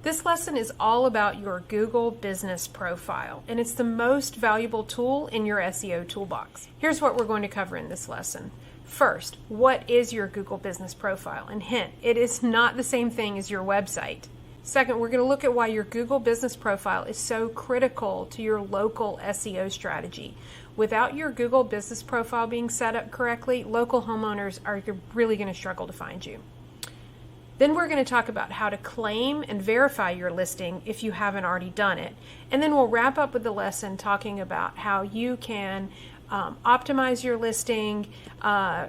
This lesson is all about your Google Business Profile, and it's the most valuable tool in your SEO toolbox. Here's what we're going to cover in this lesson. First, what is your Google Business Profile? And hint, it is not the same thing as your website. Second, we're going to look at why your Google Business Profile is so critical to your local SEO strategy. Without your Google Business Profile being set up correctly, local homeowners are really going to struggle to find you. Then we're going to talk about how to claim and verify your listing if you haven't already done it. And then we'll wrap up with the lesson talking about how you can optimize your listing,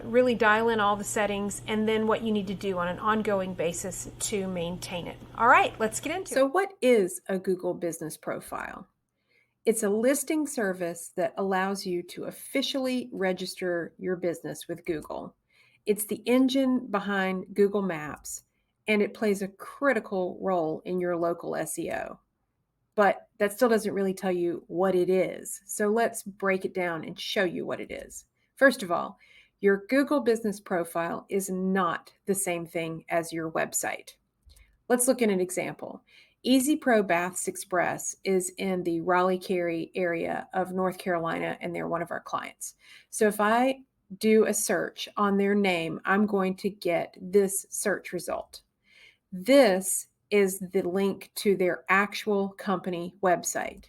really dial in all the settings, and then what you need to do on an ongoing basis to maintain it. All right, let's get into it. So what is a Google Business Profile? It's a listing service that allows you to officially register your business with Google. It's the engine behind Google Maps, and it plays a critical role in your local SEO. But that still doesn't really tell you what it is. So let's break it down and show you what it is. First of all, your Google Business Profile is not the same thing as your website. Let's look at an example. Easy Pro Baths Express is in the Raleigh-Cary area of North Carolina, and they're one of our clients. So if I do a search on their name, I'm going to get this search result. This is the link to their actual company website.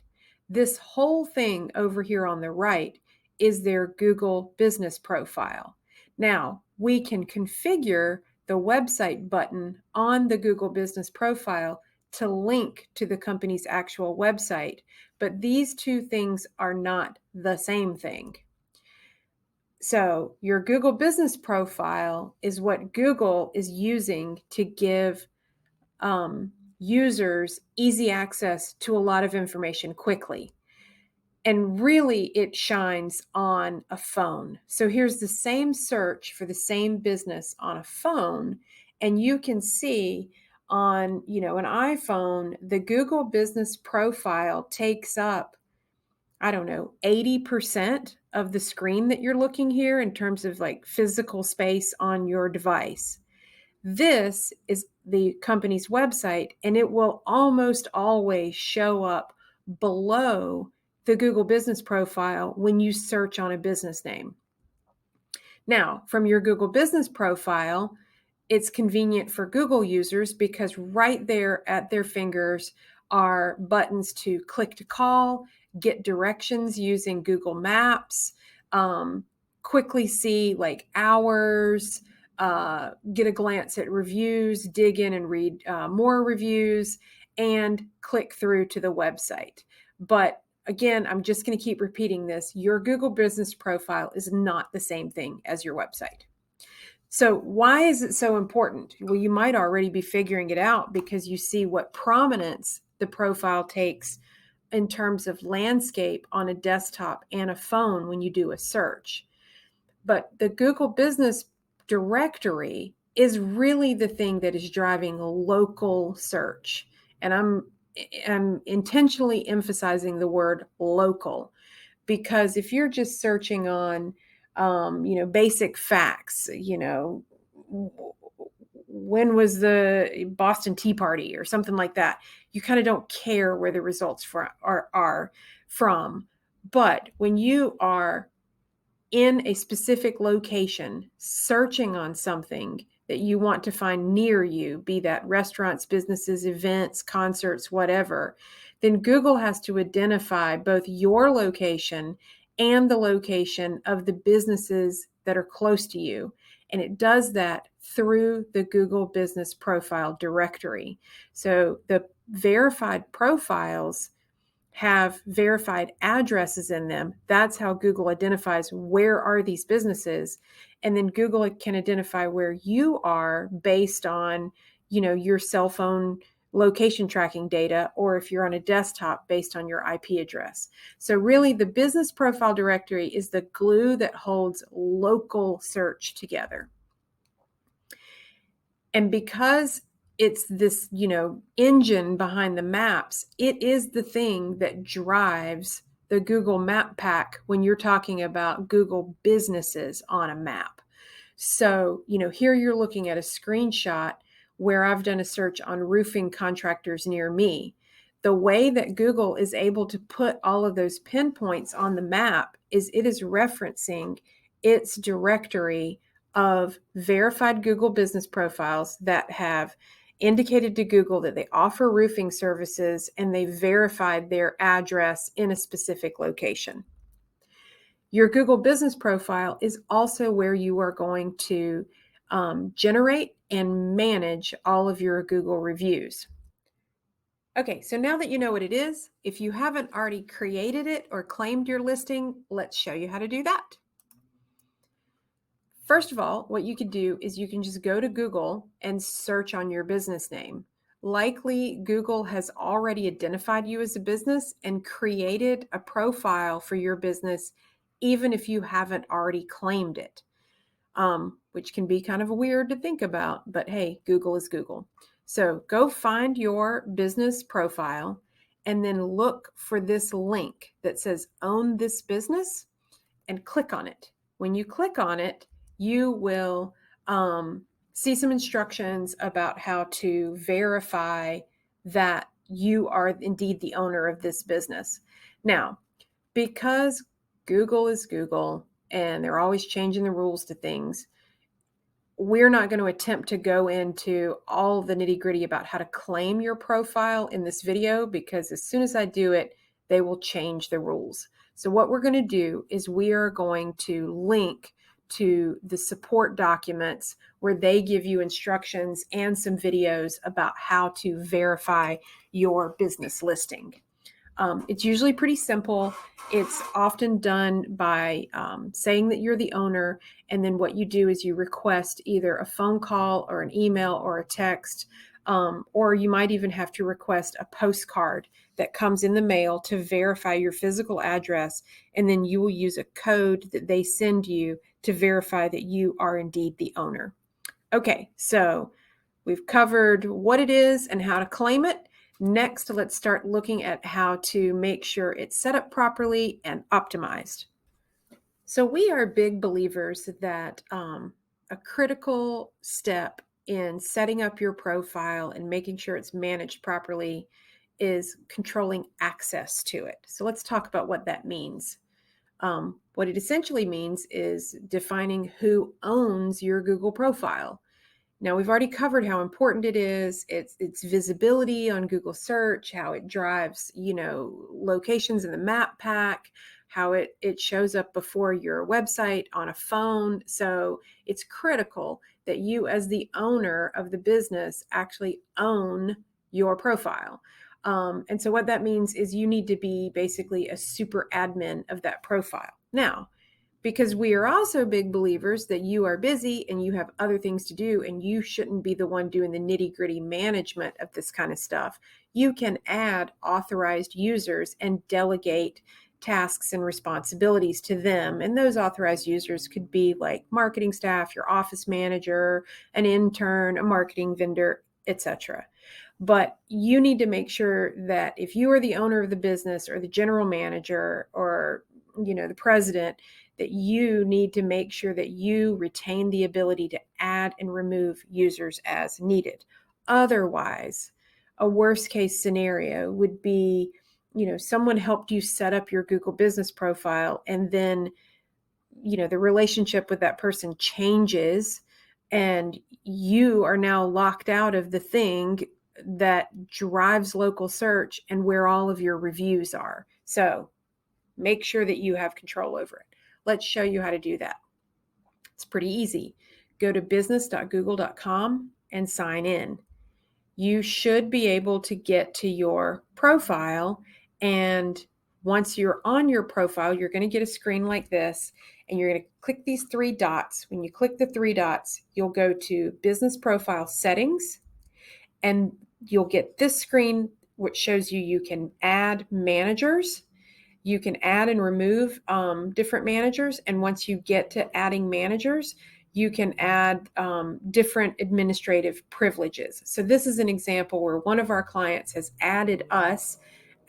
This whole thing over here on the right is their Google Business Profile. Now, we can configure the website button on the Google Business Profile to link to the company's actual website, but these two things are not the same thing. So your Google Business Profile is what Google is using to give users easy access to a lot of information quickly. And really, it shines on a phone. So here's the same search for the same business on a phone, and you can see on, an iPhone, the Google Business Profile takes up, 80% of the screen that you're looking here in terms of like physical space on your device. This is the company's website, and it will almost always show up below the Google Business Profile when you search on a business name. Now, from your Google Business Profile, it's convenient for Google users because right there at their fingers are buttons to click to call, get directions using Google Maps, quickly see like hours, get a glance at reviews, dig in and read more reviews, and click through to the website. But again, I'm just going to keep repeating this. Your Google Business Profile is not the same thing as your website. So why is it so important? Well, you might already be figuring it out because you see what prominence the profile takes in terms of landscape on a desktop and a phone when you do a search. But the Google Business Directory is really the thing that is driving local search. And I'm intentionally emphasizing the word local because if you're just searching on, basic facts, when was the Boston Tea Party or something like that, you kind of don't care where the results are from. But when you are in a specific location, searching on something that you want to find near you, be that restaurants, businesses, events, concerts, whatever, then Google has to identify both your location and the location of the businesses that are close to you. And it does that through the Google Business Profile directory. So the verified profiles have verified addresses in them. That's how Google identifies where are these businesses. And then Google can identify where you are based on, your cell phone location tracking data, or if you're on a desktop based on your IP address. So really the business profile directory is the glue that holds local search together. And because it's this, engine behind the maps, it is the thing that drives the Google Map Pack when you're talking about Google businesses on a map. So, here you're looking at a screenshot where I've done a search on roofing contractors near me. The way that Google is able to put all of those pinpoints on the map is it is referencing its directory of verified Google business profiles that have indicated to Google that they offer roofing services and they verified their address in a specific location. Your Google business profile is also where you are going to generate and manage all of your Google reviews. Okay, so now that you know what it is, if you haven't already created it or claimed your listing, let's show you how to do that. First of all, what you can do is you can just go to Google and search on your business name. Likely, Google has already identified you as a business and created a profile for your business, even if you haven't already claimed it, which can be kind of weird to think about, but hey, Google is Google. So go find your business profile and then look for this link that says Own This Business and click on it. When you click on it, you will see some instructions about how to verify that you are indeed the owner of this business. Now, because Google is Google and they're always changing the rules to things, we're not going to attempt to go into all the nitty-gritty about how to claim your profile in this video, because as soon as I do it, they will change the rules. So what we're going to do is we are going to link to the support documents where they give you instructions and some videos about how to verify your business listing. It's usually pretty simple. It's often done by saying that you're the owner, and then what you do is you request either a phone call or an email or a text, or you might even have to request a postcard that comes in the mail to verify your physical address, and then you will use a code that they send you to verify that you are indeed the owner. Okay, so we've covered what it is and how to claim it. Next, let's start looking at how to make sure it's set up properly and optimized. So we are big believers that a critical step in setting up your profile and making sure it's managed properly is controlling access to it. So let's talk about what that means. What it essentially means is defining who owns your Google profile. Now, we've already covered how important it is, its visibility on Google search, how it drives, locations in the map pack, how it shows up before your website on a phone. So it's critical that you, as the owner of the business, actually own your profile. And so what that means is you need to be basically a super admin of that profile. Now, because we are also big believers that you are busy and you have other things to do and you shouldn't be the one doing the nitty-gritty management of this kind of stuff, you can add authorized users and delegate tasks and responsibilities to them. And those authorized users could be like marketing staff, your office manager, an intern, a marketing vendor, etc. But you need to make sure that if you are the owner of the business or the general manager or the president, that you need to make sure that you retain the ability to add and remove users as needed. Otherwise, a worst case scenario would be, someone helped you set up your Google business profile and then, the relationship with that person changes and you are now locked out of the thing that drives local search and where all of your reviews are. So make sure that you have control over it. Let's show you how to do that. It's pretty easy. Go to business.google.com and sign in. You should be able to get to your profile, and once you're on your profile, you're going to get a screen like this, and you're going to click these three dots. When you click the three dots, you'll go to Business Profile Settings, and you'll get this screen which shows you can add managers. You can add and remove different managers. And once you get to adding managers, you can add different administrative privileges. So this is an example where one of our clients has added us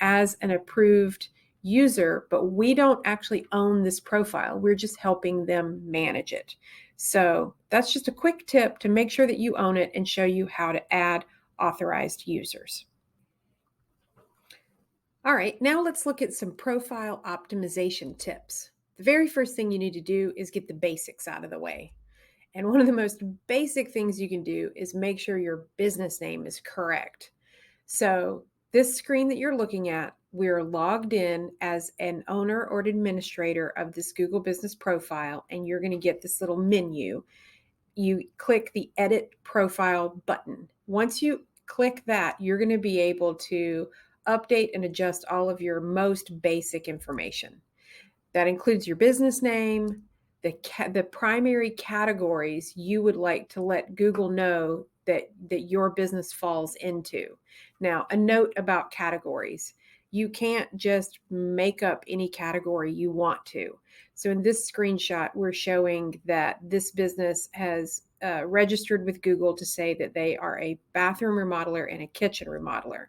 as an approved user, but we don't actually own this profile. We're just helping them manage it. So that's just a quick tip to make sure that you own it and show you how to add authorized users. All right, now let's look at some profile optimization tips. The very first thing you need to do is get the basics out of the way. And one of the most basic things you can do is make sure your business name is correct. So this screen that you're looking at, we're logged in as an owner or an administrator of this Google Business Profile, and you're going to get this little menu. You click the Edit Profile button. Once you click that, you're going to be able to update and adjust all of your most basic information. That includes your business name, the primary categories you would like to let Google know that your business falls into. Now, a note about categories. You can't just make up any category you want to. So in this screenshot, we're showing that this business has registered with Google to say that they are a bathroom remodeler and a kitchen remodeler.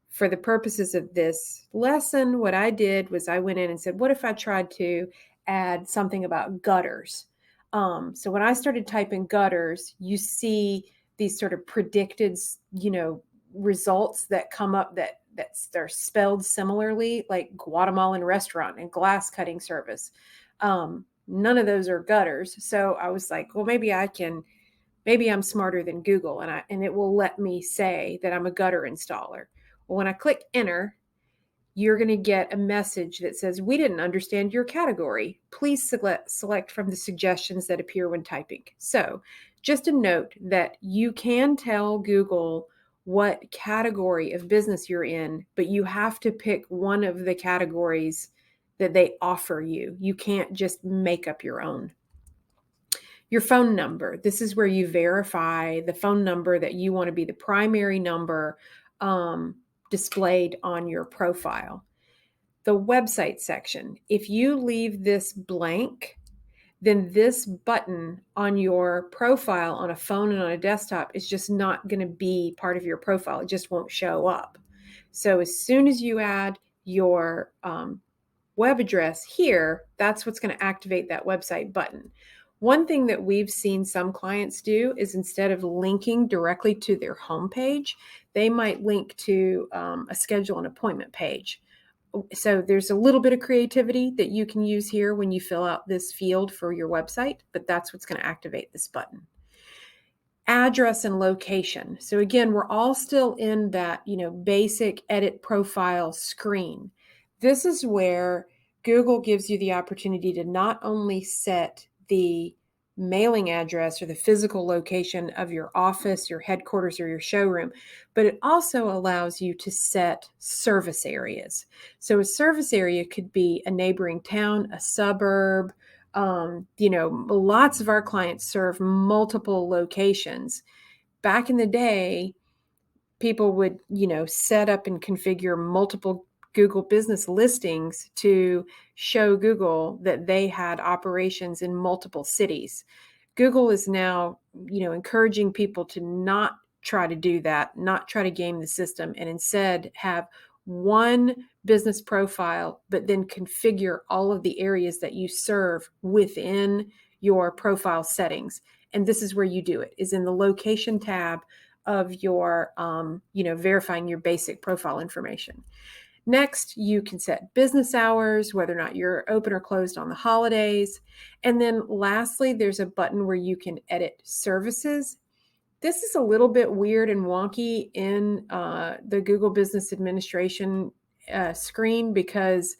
For the purposes of this lesson, what I did was I went in and said, what if I tried to add something about gutters? So when I started typing gutters, you see these sort of predicted, results that come up that they're spelled similarly, like Guatemalan restaurant and glass cutting service. None of those are gutters. So I was like, well, maybe I'm smarter than Google, and it will let me say that I'm a gutter installer. Well, when I click enter, you're going to get a message that says, we didn't understand your category. Please select from the suggestions that appear when typing. So just a note that you can tell Google what category of business you're in, but you have to pick one of the categories that they offer you. You can't just make up your own. Your phone number. This is where you verify the phone number that you want to be the primary number displayed on your profile. The website section. If you leave this blank, then this button on your profile on a phone and on a desktop is just not going to be part of your profile. It just won't show up. So as soon as you add your web address here, that's what's going to activate that website button. One thing that we've seen some clients do is instead of linking directly to their homepage, they might link to a schedule an appointment page. So there's a little bit of creativity that you can use here when you fill out this field for your website, but that's what's going to activate this button. Address and location. So again, we're all still in that, basic edit profile screen. This is where Google gives you the opportunity to not only set the mailing address or the physical location of your office, your headquarters, or your showroom, but it also allows you to set service areas. So a service area could be a neighboring town, a suburb. Lots of our clients serve multiple locations. Back in the day, people would, set up and configure multiple Google business listings to show Google that they had operations in multiple cities. Google is now, encouraging people to not try to do that, not try to game the system, and instead have one business profile, but then configure all of the areas that you serve within your profile settings. And this is where you do it, is in the location tab of your, verifying your basic profile information. Next, you can set business hours, whether or not you're open or closed on the holidays. And then lastly, there's a button where you can edit services. This is a little bit weird and wonky in the Google Business Administration screen because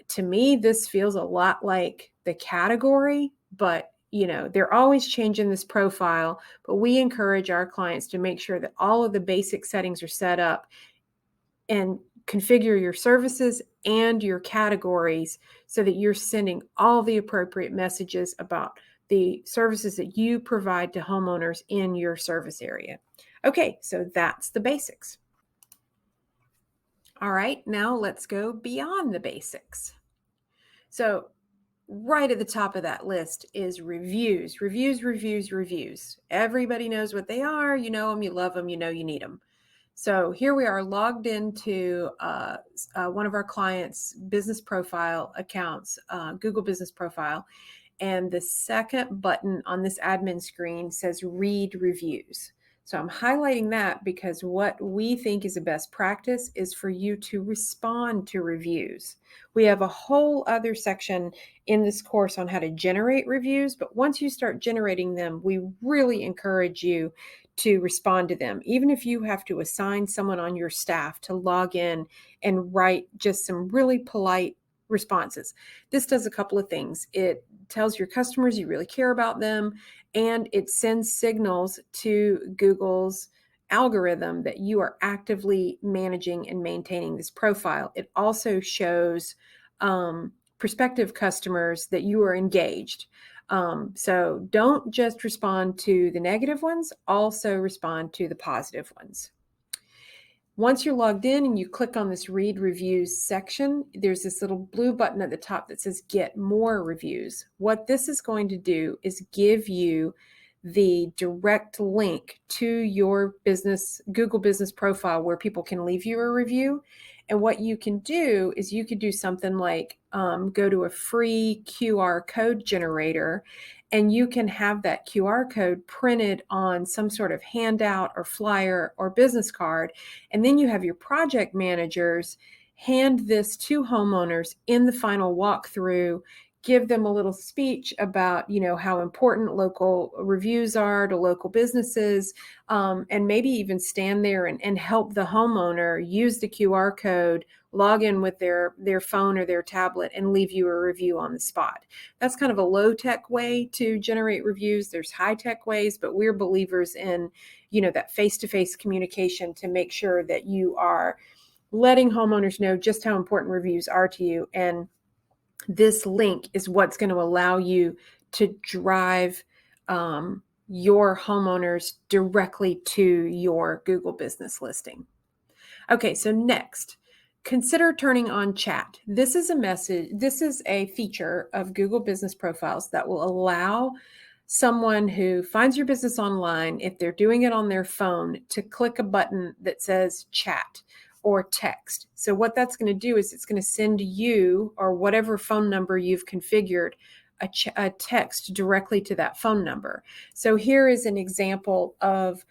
to me, this feels a lot like the category, but they're always changing this profile, but we encourage our clients to make sure that all of the basic settings are set up and configure your services and your categories so that you're sending all the appropriate messages about the services that you provide to homeowners in your service area. Okay, so that's the basics. All right, now let's go beyond the basics. So right at the top of that list is reviews. Reviews. Everybody knows what they are. You know them, you love them, you know you need them. So here we are logged into one of our clients' business profile accounts, Google Business Profile. And the second button on this admin screen says read reviews. So I'm highlighting that because what we think is a best practice is for you to respond to reviews. We have a whole other section in this course on how to generate reviews, but once you start generating them, we really encourage you to respond to them. Even if you have to assign someone on your staff to log in and write just some really polite responses. This does a couple of things. It tells your customers you really care about them, and it sends signals to Google's algorithm that you are actively managing and maintaining this profile. It also shows prospective customers that you are engaged. So don't just respond to the negative ones, also respond to the positive ones. Once you're logged in and you click on this read reviews section, there's this little blue button at the top that says get more reviews. What this is going to do is give you the direct link to your Google business profile where people can leave you a review. And what you can do is you could do something like go to a free QR code generator, and you can have that QR code printed on some sort of handout or flyer or business card. And then you have your project managers hand this to homeowners in the final walkthrough, give them a little speech about, how important local reviews are to local businesses, and maybe even stand there and help the homeowner use the QR code, log in with their phone or their tablet, and leave you a review on the spot. That's kind of a low-tech way to generate reviews. There's high-tech ways, but we're believers in, that face-to-face communication to make sure that you are letting homeowners know just how important reviews are to you. And this link is what's going to allow you to drive your homeowners directly to your Google business listing. Okay, so next, consider turning on chat. This is a feature of Google Business Profiles that will allow someone who finds your business online, if they're doing it on their phone, to click a button that says chat or text. So what that's going to do is it's going to send you, or whatever phone number you've configured, a text directly to that phone number. So here is an example of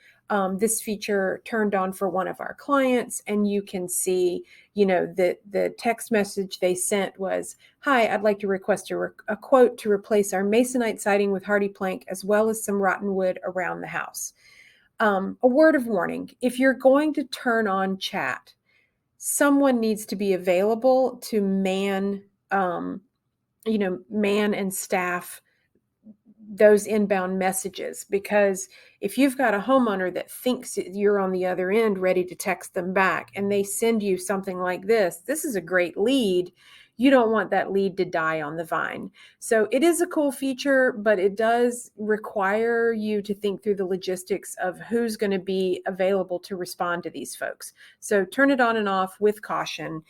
this feature turned on for one of our clients, and you can see, the text message they sent was, "Hi, I'd like to request a quote to replace our masonite siding with hardy plank, as well as some rotten wood around the house." A word of warning: if you're going to turn on chat, someone needs to be available to man and staff those inbound messages, because if you've got a homeowner that thinks you're on the other end ready to text them back, and they send you something like this is a great lead, you don't want that lead to die on the vine. So it is a cool feature, but it does require you to think through the logistics of who's going to be available to respond to these folks. So turn it on and off with caution.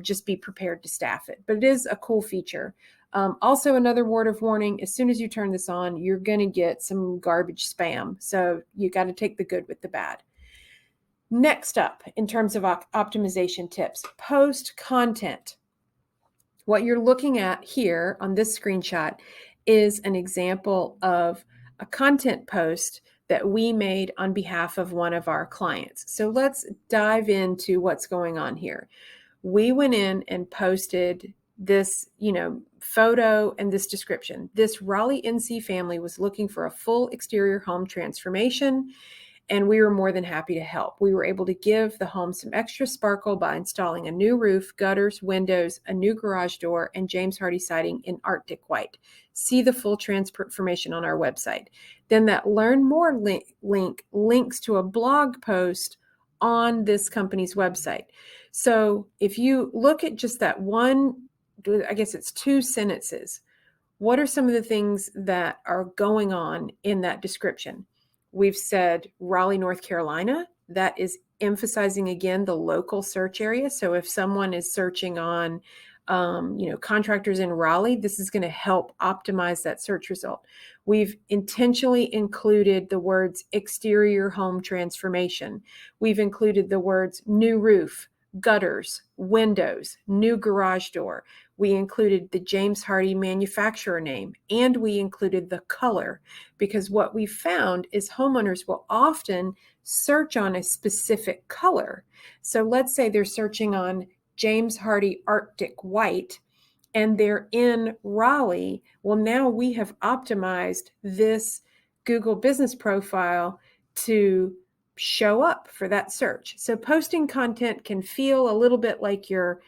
Just be prepared to staff it. But it is a cool feature. Also, another word of warning: as soon as you turn this on, you're going to get some garbage spam. So you got to take the good with the bad. Next up, in terms of optimization tips, post content. What you're looking at here on this screenshot is an example of a content post that we made on behalf of one of our clients. So let's dive into what's going on here. We went in and posted this, photo and this description. This Raleigh NC family was looking for a full exterior home transformation, and we were more than happy to help. We were able to give the home some extra sparkle by installing a new roof, gutters, windows, a new garage door, and James Hardie siding in Arctic White. See the full transformation on our website. Then that Learn More link links to a blog post on this company's website. So if you look at just that one, I guess it's 2 sentences, what are some of the things that are going on in that description? We've said Raleigh, North Carolina. That is emphasizing, again, the local search area. So if someone is searching on, contractors in Raleigh, this is going to help optimize that search result. We've intentionally included the words exterior home transformation. We've included the words new roof, gutters, windows, new garage door. We included the James Hardie manufacturer name, and we included the color, because what we found is homeowners will often search on a specific color. So let's say they're searching on James Hardie Arctic White and they're in Raleigh. Well, now we have optimized this Google business profile to show up for that search. So posting content can feel a little bit like you're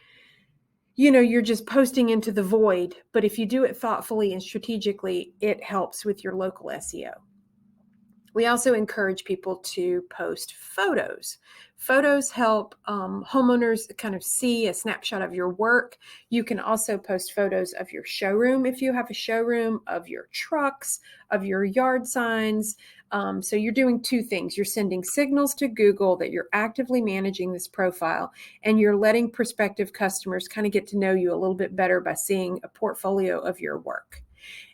just posting into the void, but if you do it thoughtfully and strategically, it helps with your local SEO. We also encourage people to post photos. Photos help homeowners kind of see a snapshot of your work. You can also post photos of your showroom if you have a showroom, of your trucks, of your yard signs. So you're doing two things. You're sending signals to Google that you're actively managing this profile, and you're letting prospective customers kind of get to know you a little bit better by seeing a portfolio of your work.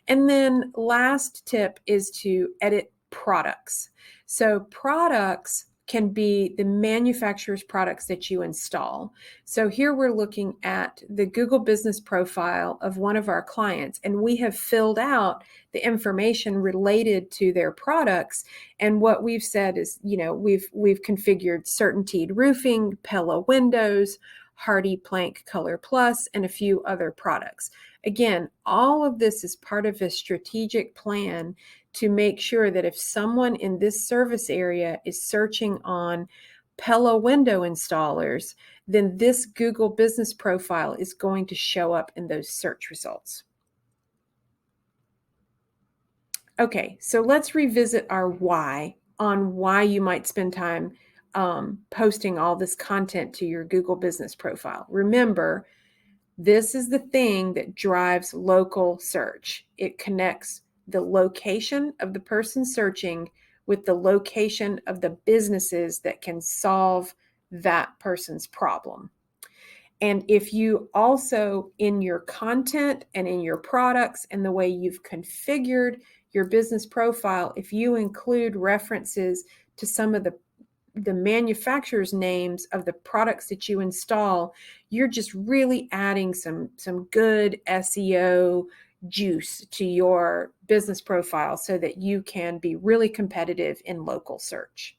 And then last tip is to edit products. So products can be the manufacturer's products that you install. So here we're looking at the Google business profile of one of our clients, and we have filled out the information related to their products. And what we've said is, we've configured CertainTeed roofing, Pella windows, Hardie Plank Color Plus, and a few other products. Again, all of this is part of a strategic plan to make sure that if someone in this service area is searching on Pella window installers, then this Google business profile is going to show up in those search results. Okay, so let's revisit our why on why you might spend time posting all this content to your Google business profile. Remember, this is the thing that drives local search. It connects the location of the person searching with the location of the businesses that can solve that person's problem. And if you also, in your content and in your products and the way you've configured your business profile, if you include references to some of the manufacturer's names of the products that you install, you're just really adding some good SEO juice to your business profile so that you can be really competitive in local search.